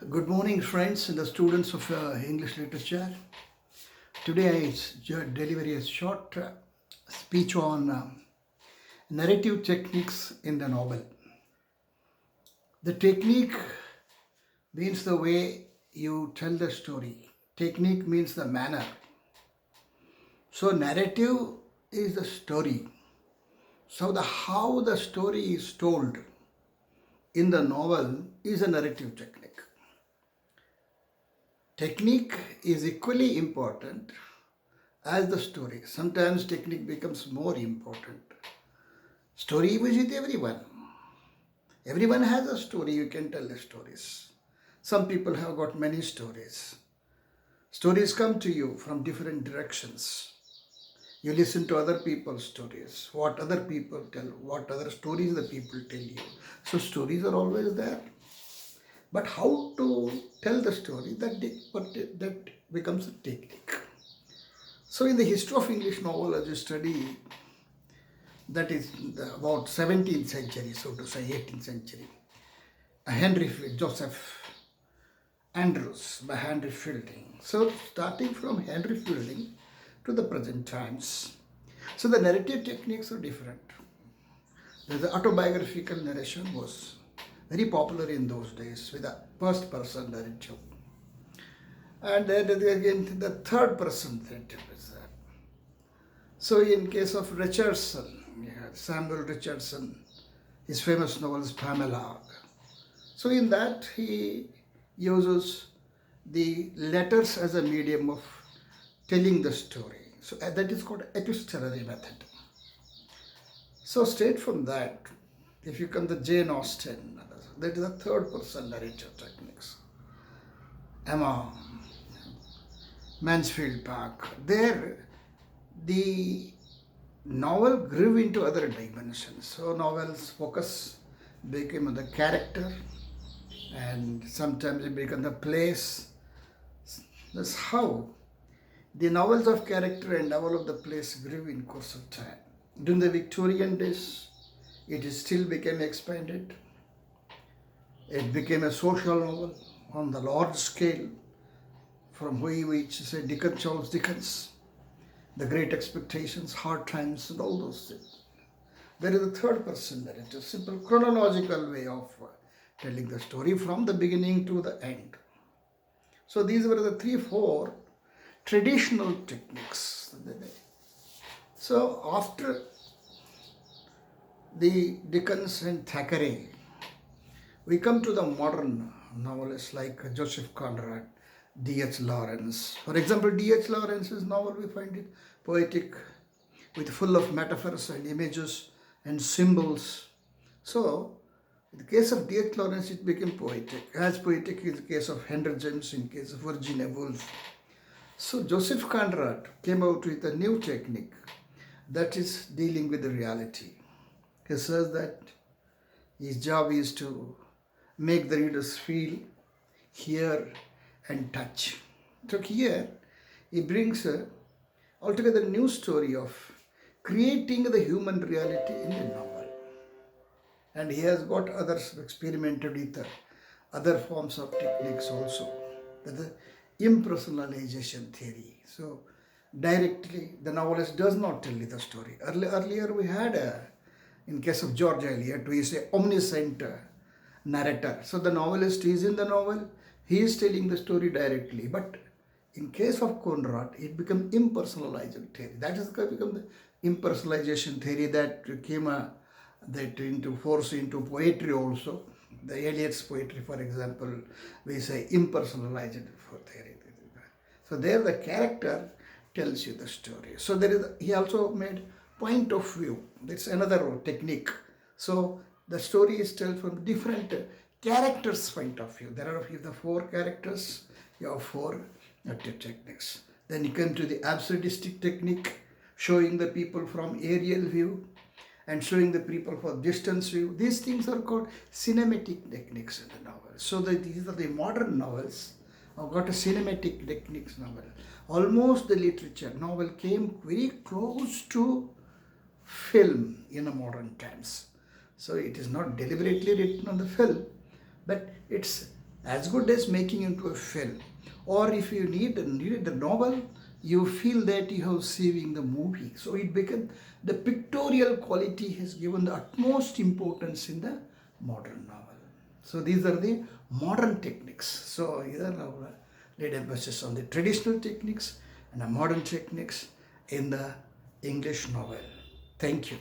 Good morning, friends and the students of English literature. Today I deliver a short speech on narrative techniques in the novel. The technique means the way you tell the story. Technique means the manner. So narrative is the story. So the how the story is told in the novel is a narrative technique. Technique is equally important as the story. Sometimes technique becomes more important. Story is with everyone. Everyone has a story, you can tell the stories. Some people have got many stories. Stories come to you from different directions. You listen to other people's stories, what other people tell, what other stories the people tell you. So stories are always there. But how to tell the story, that becomes a technique. So in the history of English novel, as you study, that is about 17th century, so to say 18th century, Joseph Andrews by Henry Fielding. So starting from Henry Fielding to the present times. So the narrative techniques are different. The autobiographical narration was very popular in those days with a first person narrative. And then again the third person narrative is there. So in case of Richardson, Samuel Richardson, his famous novel is Pamela. So in that he uses the letters as a medium of telling the story. So that is called epistolary method. So straight from that, if you come to Jane Austen, that is a third person narrative techniques. Emma, Mansfield Park, there the novel grew into other dimensions. So novels focus became on the character, and sometimes it became the place. That's how the novels of character and novel of the place grew in course of time. During the Victorian days, it is still became expanded. It became a social novel on the large scale, from which say Charles Dickens, The Great Expectations, Hard Times, and all those things. There is a third person narrative, simple chronological way of telling the story from the beginning to the end. So these were the 3-4 traditional techniques. So after the Dickens and Thackeray, we come to the modern novelists like Joseph Conrad, D.H. Lawrence. For example, D.H. Lawrence's novel, we find it poetic, with full of metaphors and images and symbols. So, in the case of D.H. Lawrence, it became poetic. As poetic in the case of Henry James, in case of Virginia Woolf. So, Joseph Conrad came out with a new technique that is dealing with the reality. He says that his job is to make the readers feel, hear, and touch. So here he brings a altogether new story of creating the human reality in the novel. And he has got others experimented with other forms of techniques also. That's the impersonalization theory. So directly the novelist does not tell you the story. Earlier we had in case of George Eliot, we say omniscient narrator. So the novelist is in the novel, he is telling the story directly. But in case of Conrad, it became impersonalized theory. That is become the impersonalization theory that came that into force into poetry also. The Eliot's poetry, for example, we say impersonalized theory. So there the character tells you the story. So there is he also made point of view. That's another technique. So the story is told from different characters' point of view. There are the 4 characters, you have 4 techniques. Then you come to the absurdistic technique, showing the people from aerial view and showing the people from distance view. These things are called cinematic techniques in the novel. So these are the modern novels have got a cinematic techniques novel. Almost the literature novel came very close to film in the modern times. So it is not deliberately written on the film, but it's as good as making into a film. Or if you needed the novel, you feel that you have saving the movie. So it became the pictorial quality has given the utmost importance in the modern novel. So these are the modern techniques. So here our laid emphasis on the traditional techniques and the modern techniques in the English novel. Thank you.